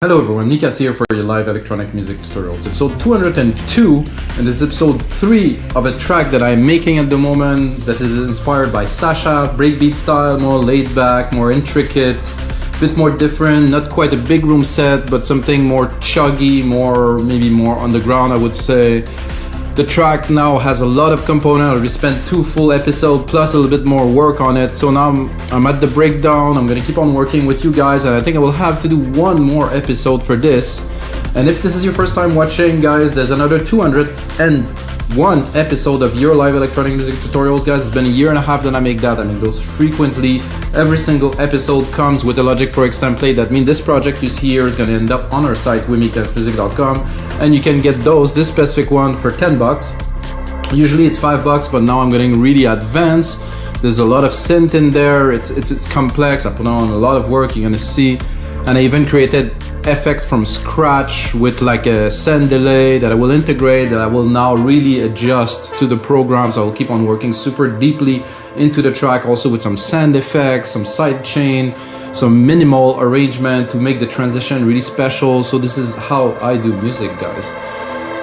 Hello everyone, Nikas here for your live electronic music tutorials. Episode 202, and this is episode 3 of a track that I'm making at the moment that is inspired by Sasha, breakbeat style, more laid back, more intricate, bit more different, not quite a big room set, but something more chuggy, maybe more underground I would say. The track now has a lot of components. We spent 2 full episodes plus a little bit more work on it. So now I'm at the breakdown. I'm gonna keep on working with you guys, and I think I will have to do 1 more episode for this. And if this is your first time watching, guys, there's another 201 episode of your live electronic music tutorials, guys. It's been a year and a half that I make that. I make those frequently. Every single episode comes with a Logic Pro X template. That means this project you see here is gonna end up on our site, wimikasmusic.com. And you can get this specific one for 10 bucks. Usually it's 5 bucks, but now I'm getting really advanced. There's a lot of synth in there. It's complex. I put on a lot of work, you're gonna see. And I even created effects from scratch with like a send delay that I will integrate, that I will now really adjust to the programs. I will keep on working super deeply into the track, also with some sound effects, some side chain, some minimal arrangement to make the transition really special. So this is how I do music, guys.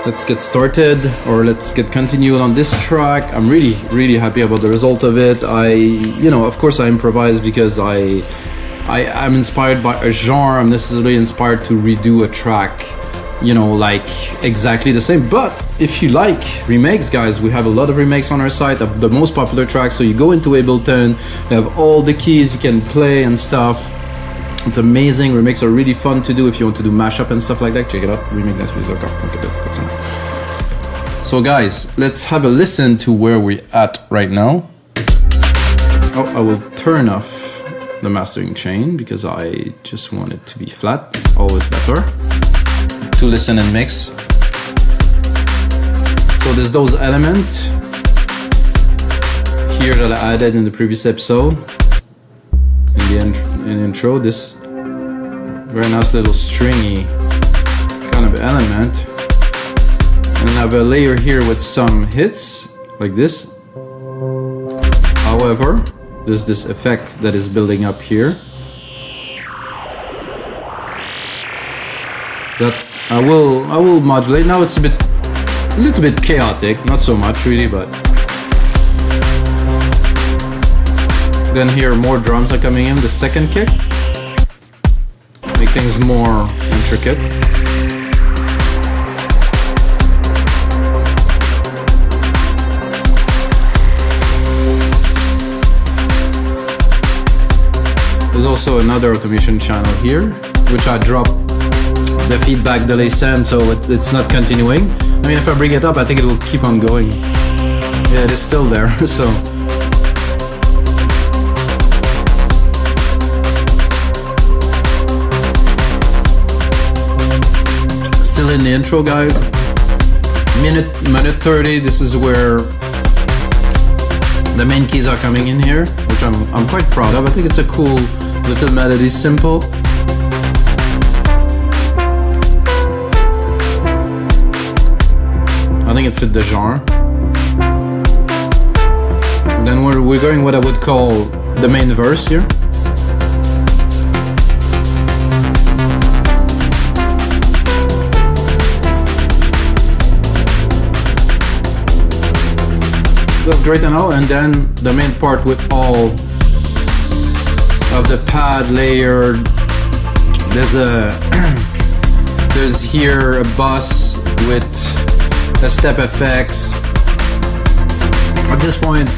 Let's get started, or let's get continued on this track. I'm really happy about the result of it. Of course I improvise because I'm inspired by a genre. I'm necessarily inspired to redo a track, like exactly the same. But if you like remakes, guys, we have a lot of remakes on our site of the most popular tracks. So you go into Ableton, you have all the keys you can play and stuff. It's amazing. Remakes are really fun to do if you want to do mashup and stuff like that. Check it out, remake.com. So guys, let's have a listen to where we're at right now. Oh, I will turn off the mastering chain because I just want it to be flat, always better to listen and mix. So there's those elements here that I added in the previous episode in the intro. This very nice little stringy kind of element, and then I have a layer here with some hits like this. However, there's this effect that is building up here that I will modulate. Now it's a little bit chaotic, not so much really, but then here more drums are coming in, the second kick, make things more intricate. There's also another automation channel here, which I drop the feedback delay send, so it's not continuing. I mean, if I bring it up, I think it will keep on going. Yeah, it is still there, so. Still in the intro, guys. Minute 30, this is where the main keys are coming in here, which I'm quite proud of. I think it's a cool little melody, simple. I think it fit the genre. And then we're going what I would call the main verse here. That's great and all, and then the main part with all of the pad layer. There's here a bus with the step effects. At this point,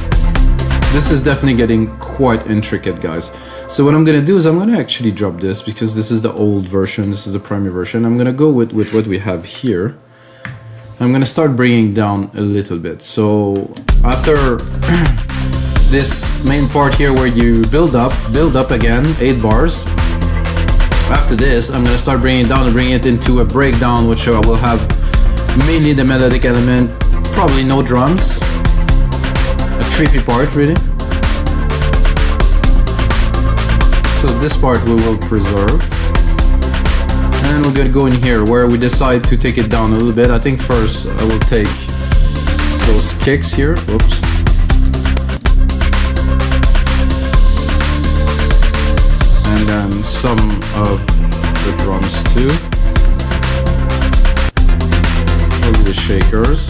this is definitely getting quite intricate, guys. So what I'm gonna do is I'm gonna actually drop this because this is the old version, this is the primary version. I'm gonna go with what we have here. I'm gonna start bringing down a little bit. So after this main part here where you build up again, 8 bars. After this, I'm gonna start bringing it down and bring it into a breakdown, which I will have mainly the melodic element, probably no drums, a trippy part really. So this part we will preserve. And then we're gonna go in here where we decide to take it down a little bit. I think first I will take those kicks here. Oops. And then some of the drums too. Probably the shakers.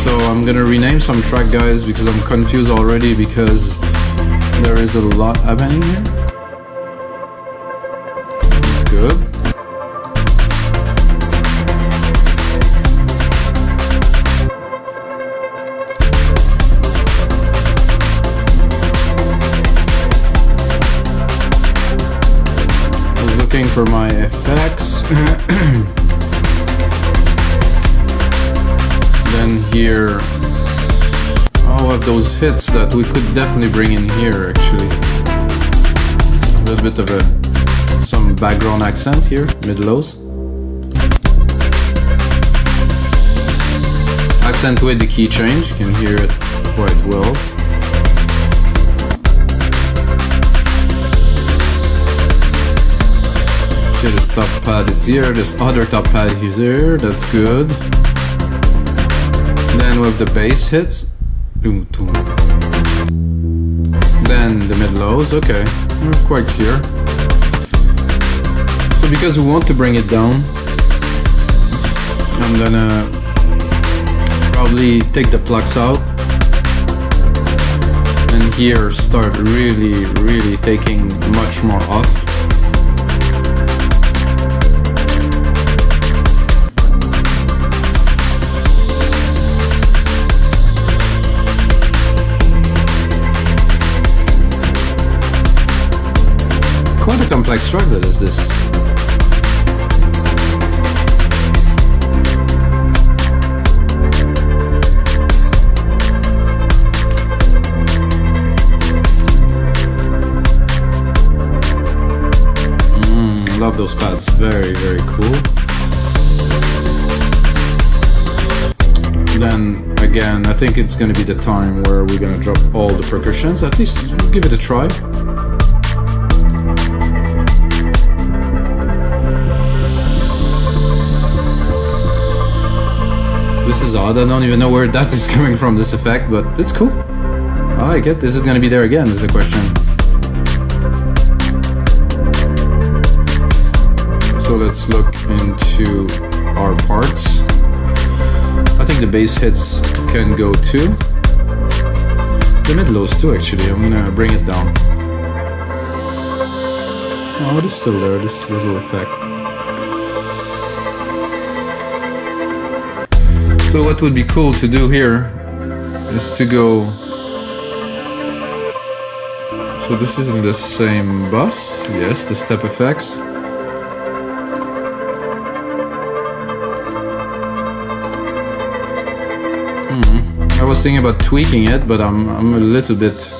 So I'm gonna rename some track, guys, because I'm confused already because there is a lot happening here. That's good. I was looking for my effects. Then here, I'll have those hits that we could definitely bring in here actually. A little bit of some background accent here, mid-lows. Accentuate the key change, you can hear it quite well. Okay, this top pad is here, this other top pad is here, that's good. Then with the bass hits, then the mid-lows, okay, we're quite clear. So because we want to bring it down, I'm gonna probably take the plucks out and here start really taking much more off. Quite a complex track that is this. Love those pads, very cool. Then again, I think it's gonna be the time where we're gonna drop all the percussions, at least give it a try. This is odd, I don't even know where that is coming from, this effect, but it's cool. I like it. Is it gonna be there again, is the question. So let's look into our parts. I think the bass hits can go too. The mid-lows too, actually. I'm gonna bring it down. Oh, it is still there, this little effect. So what would be cool to do here is to go. So this is in the same bus. Yes, the step effects. I was thinking about tweaking it, but I'm a little bit.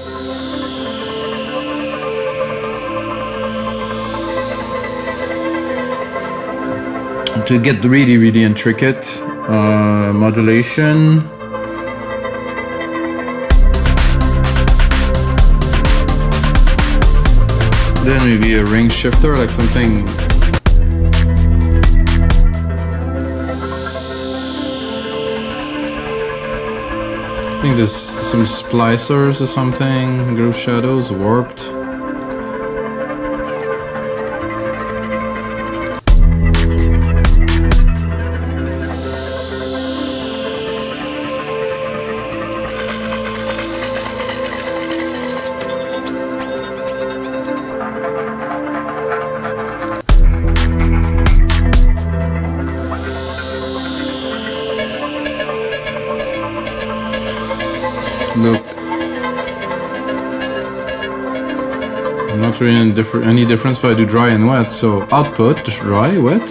To get really intricate. Modulation. Then maybe a ring shifter, like something. I think there's some splicers or something. Groove shadows, warped. Look, not really any difference if I do dry and wet. So output, dry, wet.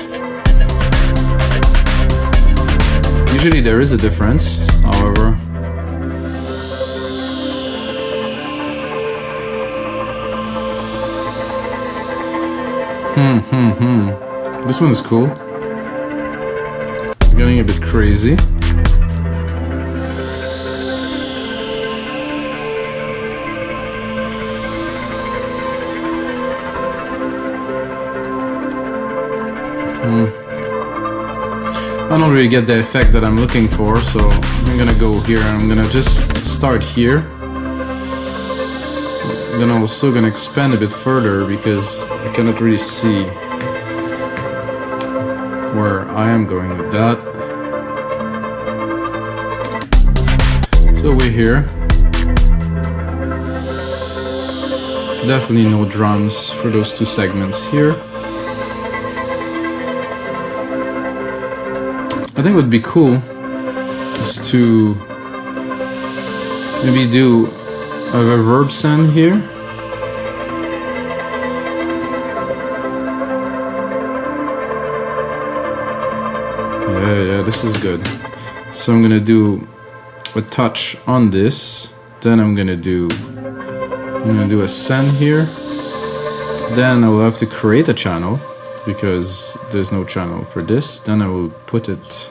Usually there is a difference, however. This one is cool. Getting a bit crazy. I don't really get the effect that I'm looking for, so I'm gonna go here. I'm gonna just start here. I'm gonna also expand a bit further because I cannot really see where I am going with that. So we're here. Definitely no drums for those two segments here. I think it would be cool just to maybe do a reverb send here. Yeah, this is good. So I'm gonna do a touch on this, then I'm gonna do a send here. Then I will have to create a channel because there's no channel for this. Then I will put it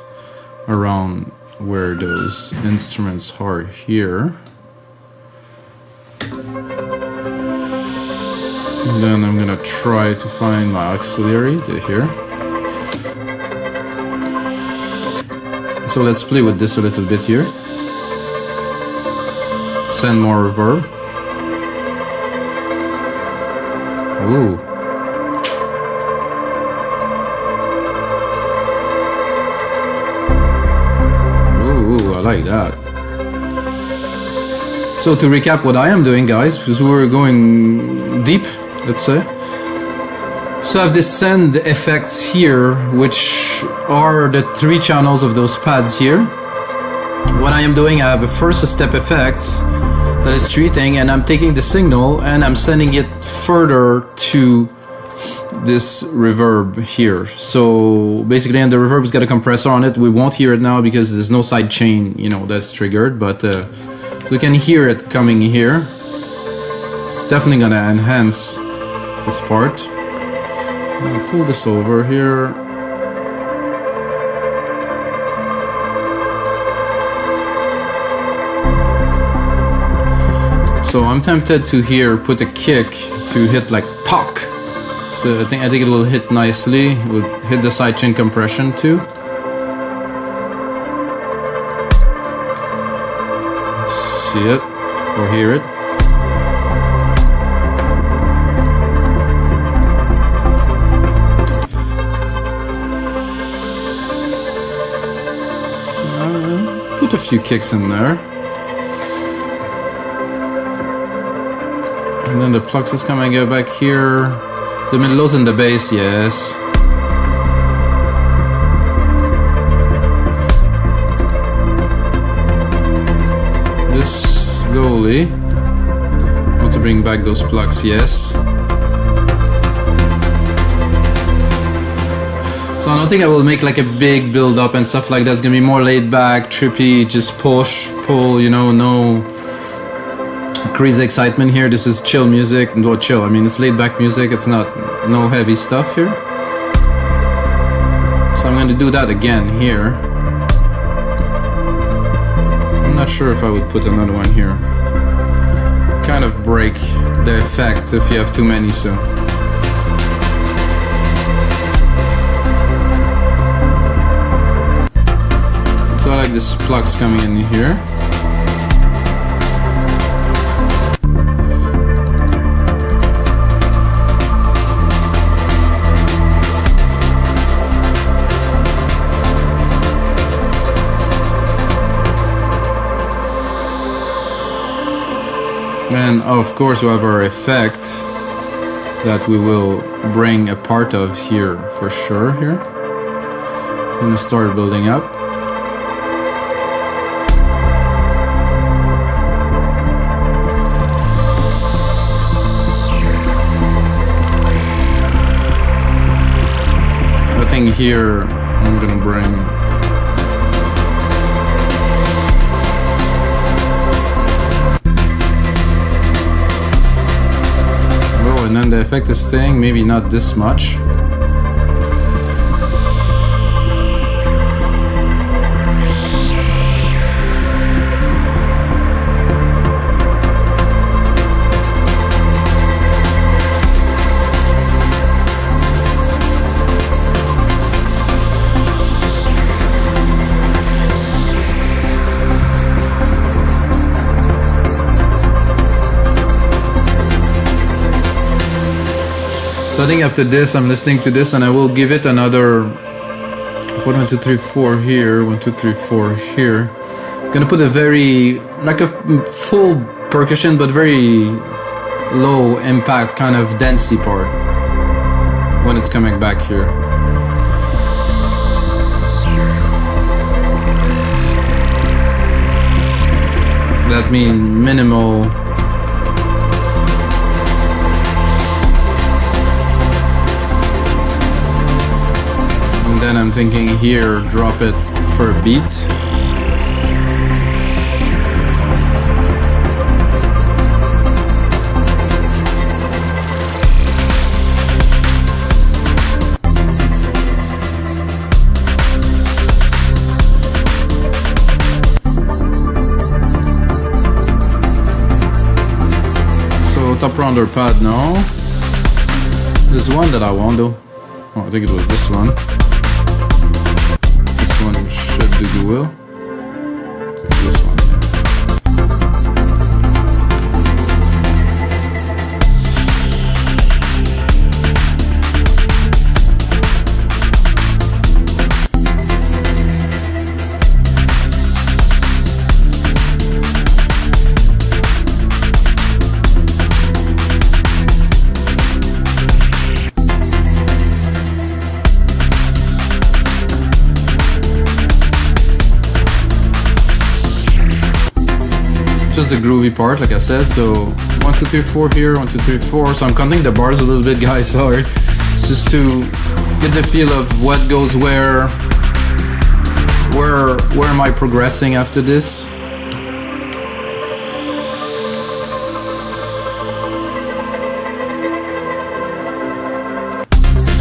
around where those instruments are here. And then I'm gonna try to find my auxiliary here. So let's play with this a little bit here. Send more reverb. Ooh. I like that. So to recap what I am doing, guys, because we're going deep, let's say. So I have this send effects here, which are the 3 channels of those pads here. What I am doing, I have a first step effects that is treating, and I'm taking the signal and I'm sending it further to this reverb here. So basically, and the reverb's got a compressor on it. We won't hear it now because there's no side chain, you know, that's triggered, but you can hear it coming here. It's definitely gonna enhance this part. I'm gonna pull this over here. So I'm tempted to here put a kick to hit like pock. So I think it will hit nicely. It will hit the sidechain compression too. See it or hear it. Put a few kicks in there. And then the plucks is coming back here. The mid lows and the bass, yes. Just slowly. Want to bring back those plucks, yes. So I don't think I will make like a big build up and stuff like that. It's gonna be more laid back, trippy, just push, pull, you know, no crazy excitement here. This is chill music. No, chill, I mean, it's laid back music. It's not no heavy stuff here. So I'm going to do that again here. I'm not sure if I would put another one here. Kind of break the effect if you have too many, so. So I like this plugs coming in here. And of course we have our effect that we will bring a part of here for sure here. I'm gonna start building up. I think here I'm gonna bring and then the effect is staying, maybe not this much. So I think after this, I'm listening to this, and I will give it another 1, 2, 3, 4 here, 1, 2, 3, 4 here. I'm gonna put a very, like a full percussion, but very low impact kind of dancey part when it's coming back here. That means minimal. And then I'm thinking here, drop it for a beat. Top rounder pad now. There's one that I want though. Oh, I think it was this one. This one should do the will. This one. Just the groovy part, like I said. So 1, 2, 3, 4 here, 1, 2, 3, 4. So I'm counting the bars a little bit, guys. Sorry, just to get the feel of what goes where. Where am I progressing after this?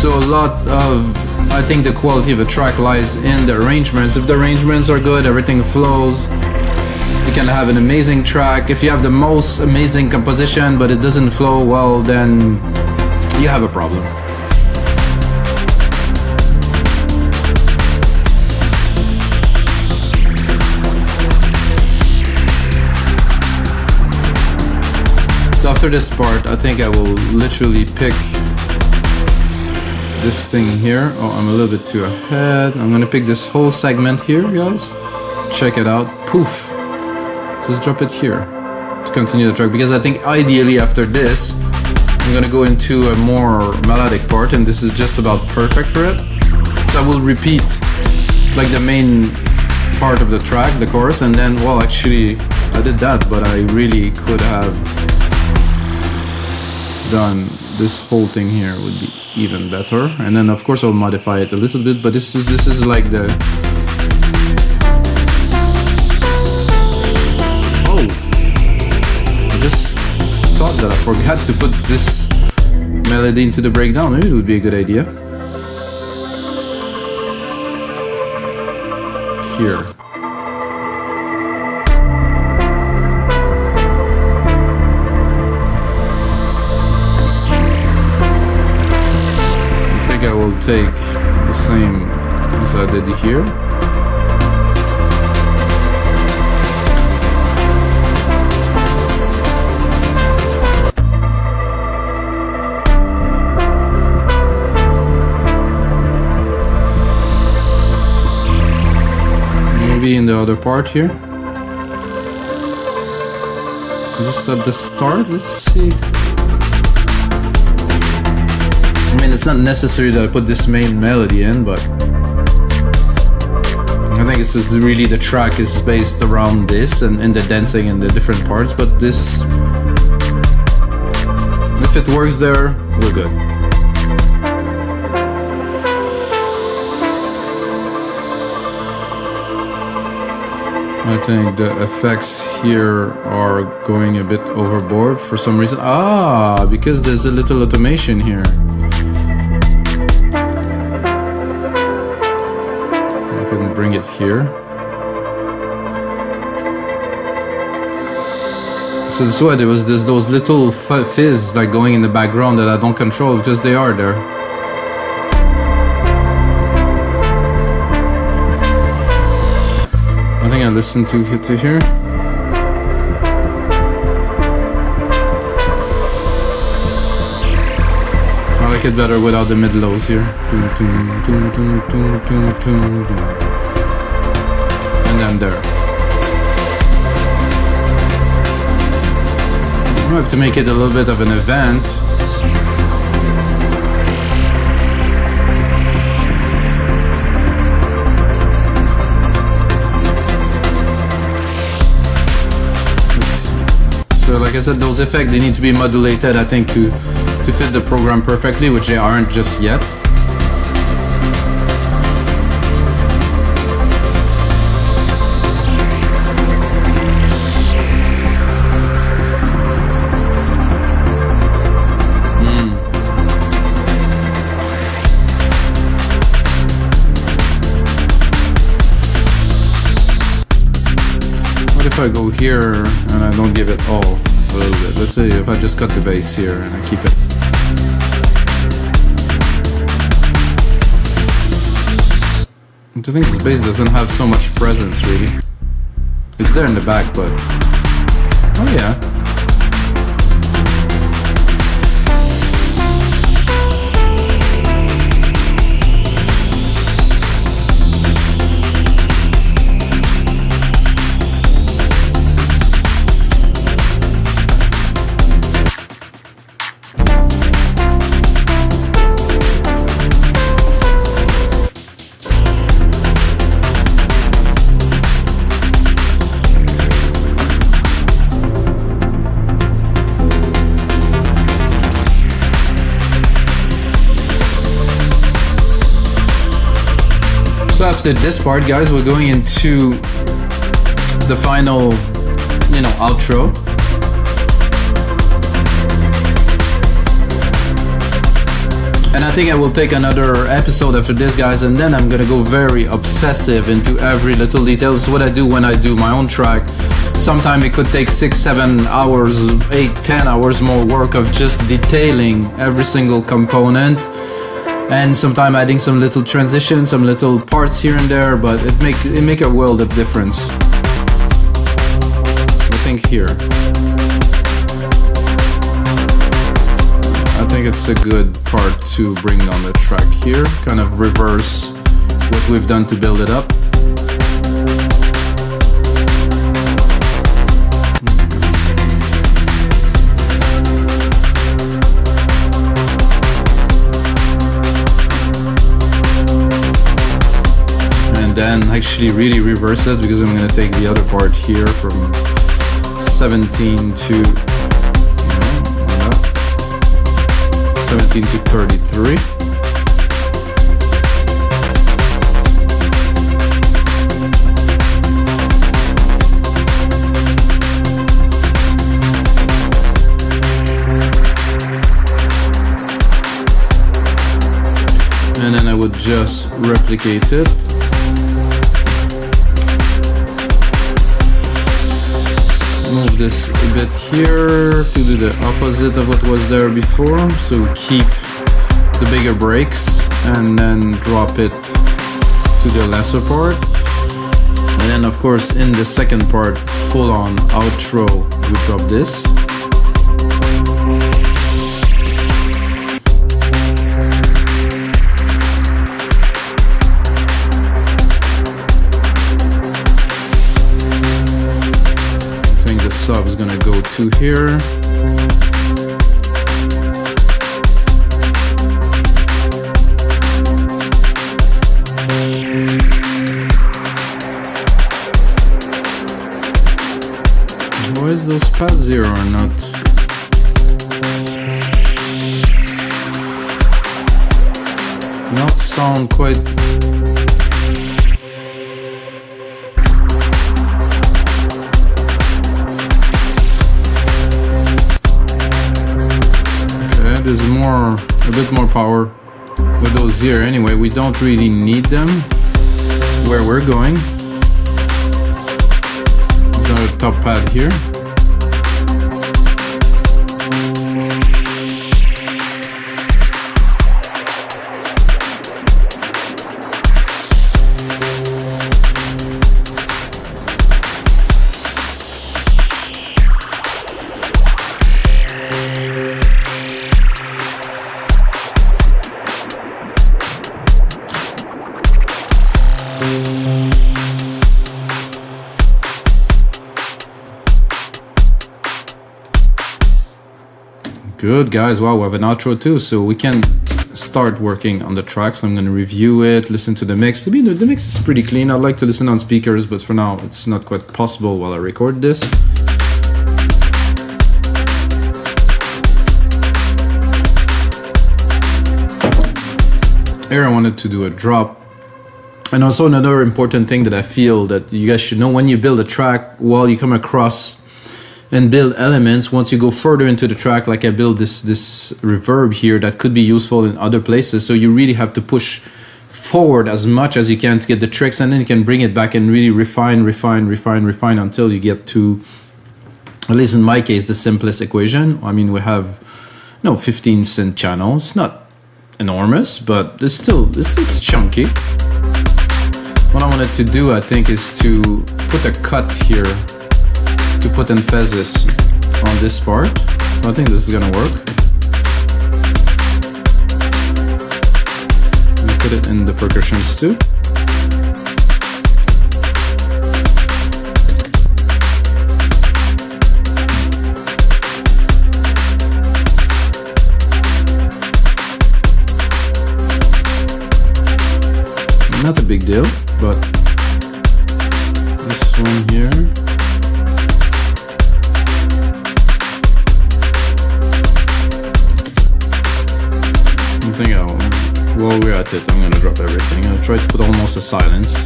So a lot of, I think the quality of a track lies in the arrangements. If the arrangements are good, everything flows. You can have an amazing track. If you have the most amazing composition but it doesn't flow well, then you have a problem. So after this part, I think I will literally pick this thing here. Oh, I'm a little bit too ahead. I'm gonna pick this whole segment here, guys. Check it out. Poof. Just drop it here to continue the track, because I think ideally after this I'm gonna go into a more melodic part, and this is just about perfect for it. So I will repeat like the main part of the track, the chorus, and then, well, actually I did that, but I really could have done this whole thing here would be even better. And then of course I'll modify it a little bit, but this is like the thought that I forgot to put this melody into the breakdown. Maybe it would be a good idea. Here. I think I will take the same as I did here. In the other part here, just at the start. Let's see. I mean, it's not necessary that I put this main melody in, but I think this is really, the track is based around this and the dancing and the different parts. But this, if it works there, we're good. I think the effects here are going a bit overboard for some reason. Ah, because there's a little automation here. I can bring it here. So this is why there was those little fizz like going in the background that I don't control, because they are there. I think I listened to here. I like make it better without the mid lows here. And then there. I have to make it a little bit of an event. So like I said, those effects, they need to be modulated, I think, to fit the program perfectly, which they aren't just yet. If I go here and I don't give it all a little bit, let's say if I just cut the bass here and I keep it. I think this bass doesn't have so much presence really. It's there in the back, but oh yeah. So after this part, guys, we're going into the final, outro. And I think I will take another episode after this, guys, and then I'm gonna go very obsessive into every little detail. This is what I do when I do my own track. Sometimes it could take 6, 7 hours, 8, 10 hours more work of just detailing every single component. And sometimes adding some little transitions, some little parts here and there, but it make a world of difference. I think here. I think it's a good part to bring on the track here, kind of reverse what we've done to build it up. Then actually really reverse it, because I'm going to take the other part here from 17 to 17 to 33. And then I would just replicate it. Move this a bit here to do the opposite of what was there before, so keep the bigger breaks and then drop it to the lesser part. And then of course in the second part, full on outro, we drop this. Sub is gonna go to here. Why is those pads here or not? Not sound quite. There's a bit more power with those here. Anyway, we don't really need them where we're going. Got a top pad here. Good, guys. Wow, we have an outro too, so we can start working on the track. So I'm going to review it, listen to the mix. The mix is pretty clean. I'd like to listen on speakers, but for now it's not quite possible while I record this. Here I wanted to do a drop. And also another important thing that I feel that you guys should know: when you build a track, while you come across and build elements, once you go further into the track, like I build this reverb here that could be useful in other places, so you really have to push forward as much as you can to get the tricks, and then you can bring it back and really refine until you get to, at least in my case, the simplest equation. I mean, we have 15 synth channels, not enormous, but it's chunky. What I wanted to do, I think, is to put a cut here to put emphasis on this part. So I think this is gonna work. And put it in the percussions too. Not a big deal, but this one here. I think while we're at it, I'm gonna drop everything. I'll try to put almost a silence.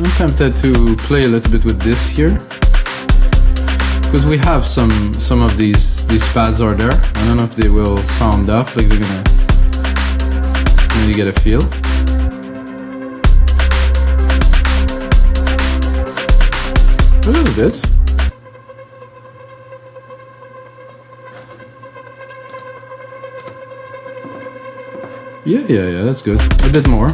I'm tempted to play a little bit with this here, because we have some of these pads are there. I don't know if they will sound off, like they're gonna really get a feel. A little bit. Yeah, that's good. A bit more.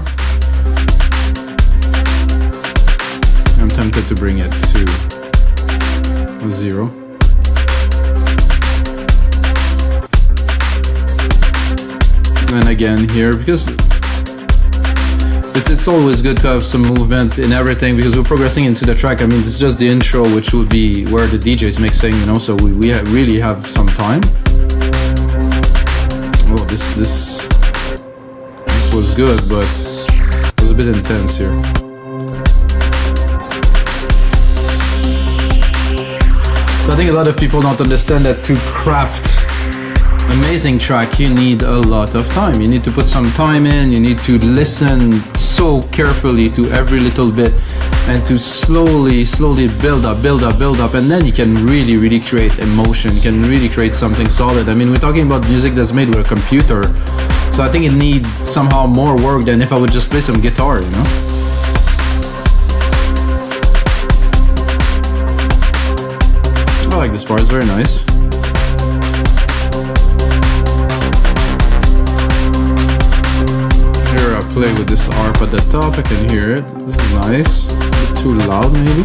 I'm tempted to bring it to 0. And again here, because it's always good to have some movement in everything, because we're progressing into the track. I mean, it's just the intro, which would be where the DJ is mixing, so we really have some time. Oh, this was good, but it was a bit intense here. So I think a lot of people don't understand that to craft amazing track, you need a lot of time. You need to put some time in, you need to listen so carefully to every little bit, and to slowly build up, and then you can really create emotion. You can really create something solid. I mean, we're talking about music that's made with a computer, so I think it needs somehow more work than if I would just play some guitar, I like this part, it's very nice. Here I play with this ARP at the top, I can hear it. This is nice. A bit too loud maybe.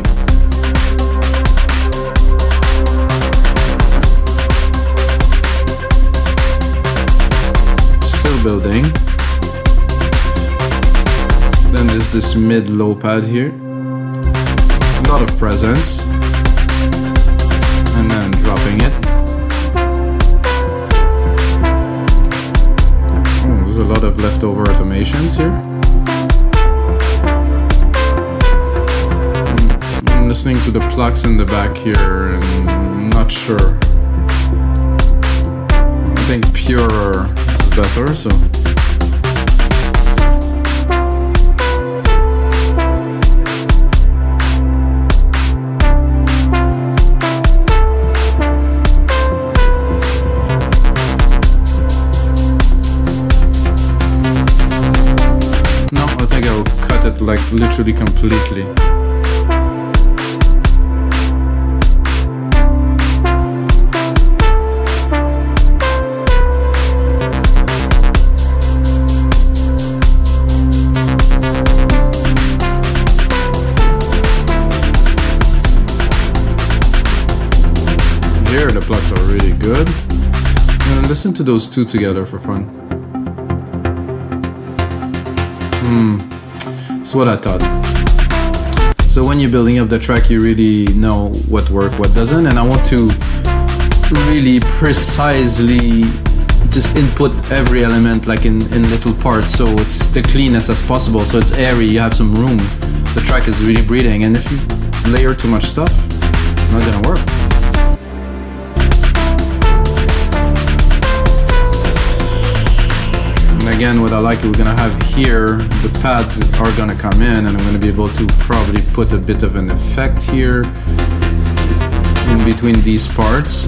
Still building. Then there's this mid-low pad here. A lot of presence. And then dropping it. Oh, there's a lot of leftover automations here. I'm listening to the plucks in the back here, and I'm not sure. I think purer is better, so. Like literally completely. listen to those two together for fun. That's what I thought. So when you're building up the track, you really know what works, what doesn't, and I want to really precisely just input every element like in little parts, so it's the cleanest as possible, so it's airy, you have some room, the track is really breathing, and if you layer too much stuff, it's not gonna work. And again, what I like, we're gonna have here, the pads are gonna come in, and I'm gonna be able to probably put a bit of an effect here in between these parts.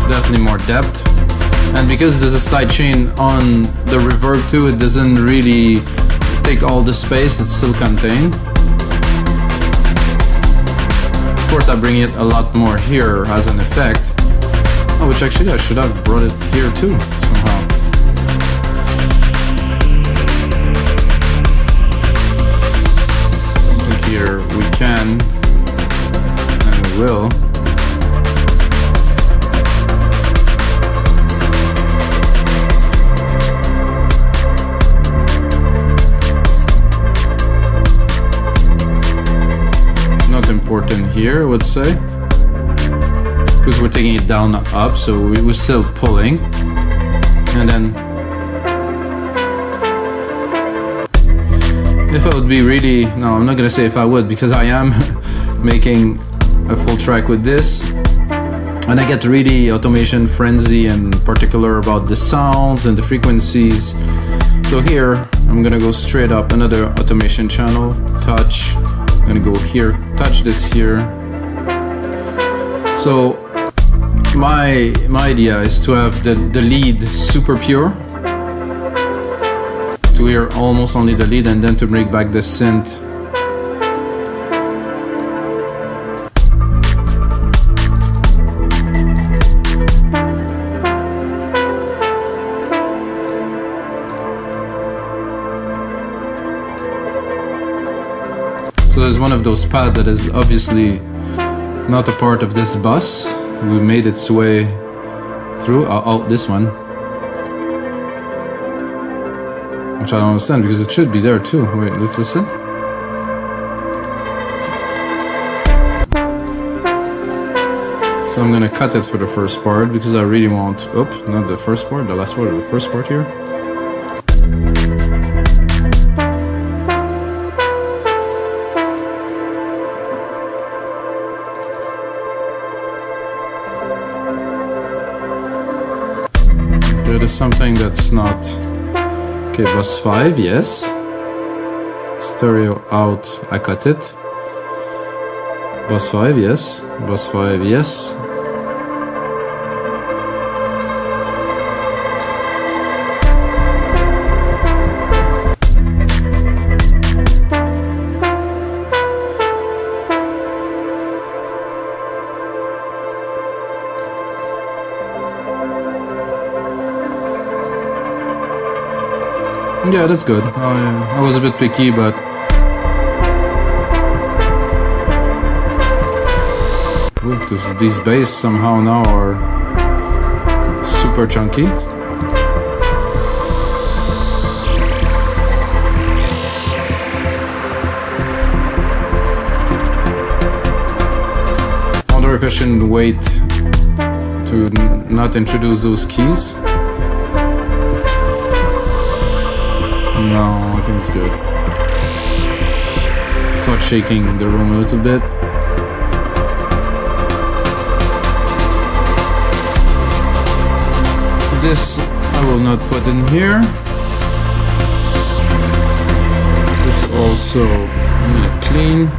Definitely more depth, and because there's a side chain on the reverb too, it doesn't really take all the space, it's still contained. Of course I bring it a lot more here as an effect, which actually I should have brought it here too somehow. Here we can, and we will. Important here, I would say, because we're taking it down up, so we were still pulling, and then if I would be really, no, I'm not gonna say if I would, because I am making a full track with this, and I get really automation frenzy and particular about the sounds and the frequencies. So here I'm gonna go straight up another automation channel, touch. I'm gonna go here, touch this here. So my idea is to have the lead super pure, to hear almost only the lead, and then to bring back the synth. So there's one of those pads that is obviously not a part of this bus. We made its way through. Oh, this one. Which I don't understand, because it should be there too. Wait, let's listen. So I'm gonna cut it for the first part, because I really want, oops, not the first part, the last part, the first part here. There is something that's not, okay, bus 5, yes. Stereo out, I cut it. Bus 5, yes. Bus 5, yes. Yeah, that's good. I was a bit picky, but these bass somehow now are super chunky. I wonder if I shouldn't wait to not introduce those keys. No, I think it's good. Start shaking the room a little bit. This I will not put in here. This also I'm gonna clean.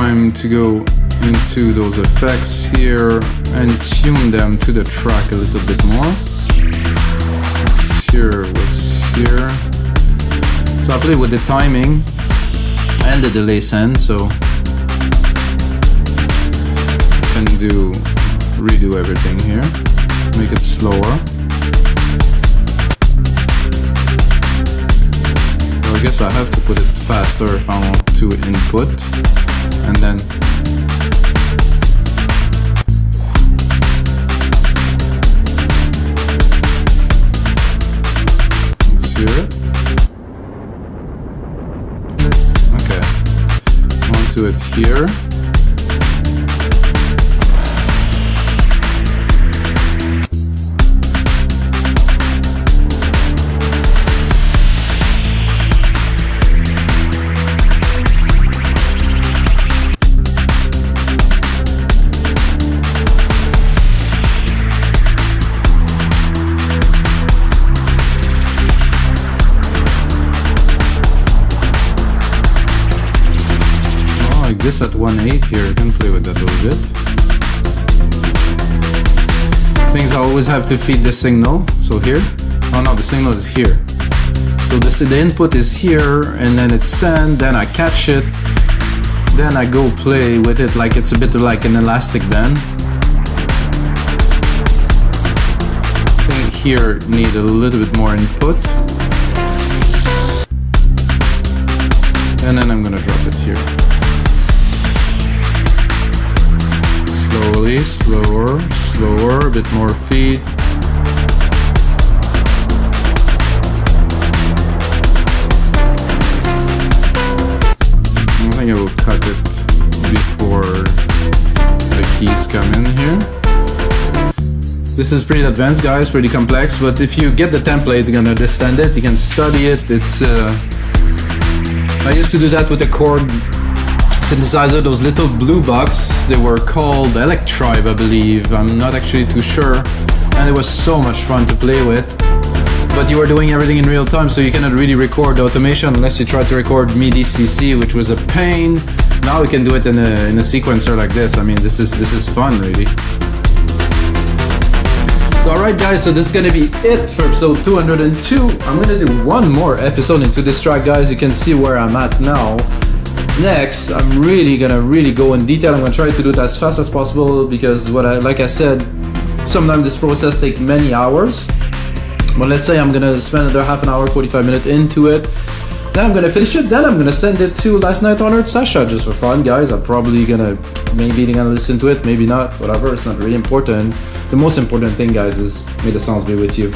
time to go into those effects here and tune them to the track a little bit more. What's here? So I play with the timing and the delay send, so I can redo everything here, make it slower. So I guess I have to put it faster if I want to input, and then let's hear it. Okay, onto it here. This at 1/8 here, I can play with that a little bit. Things I always have to feed the signal. So here, oh no, the signal is here. So the input is here, and then it's sent, then I catch it, then I go play with it like it's a bit like an elastic band. I think here need a little bit more input. And then I'm gonna drop it here. Slowly, slower, slower, a bit more feed. I think I will cut it before the keys come in here. This is pretty advanced, guys, pretty complex, but if you get the template, you're gonna understand it, you can study it. It's I used to do that with a chord synthesizer, those little blue box, they were called Electribe, I believe, I'm not actually too sure, and it was so much fun to play with, but you were doing everything in real time, so you cannot really record the automation unless you try to record MIDI CC, which was a pain. Now we can do it in a sequencer like this. I mean, this is fun, really. So alright guys, so this is gonna be it for episode 202. I'm gonna do one more episode into this track, guys. You can see where I'm at now. Next, I'm really gonna go in detail. I'm gonna try to do it as fast as possible because like I said, sometimes this process takes many hours. But let's say I'm gonna spend another half an hour, 45 minutes into it. Then I'm gonna finish it. Then I'm gonna send it to Last Night on Earth Sasha just for fun, guys. I'm probably maybe gonna listen to it, maybe not, whatever. It's not really important. The most important thing, guys, is may the sounds be with you.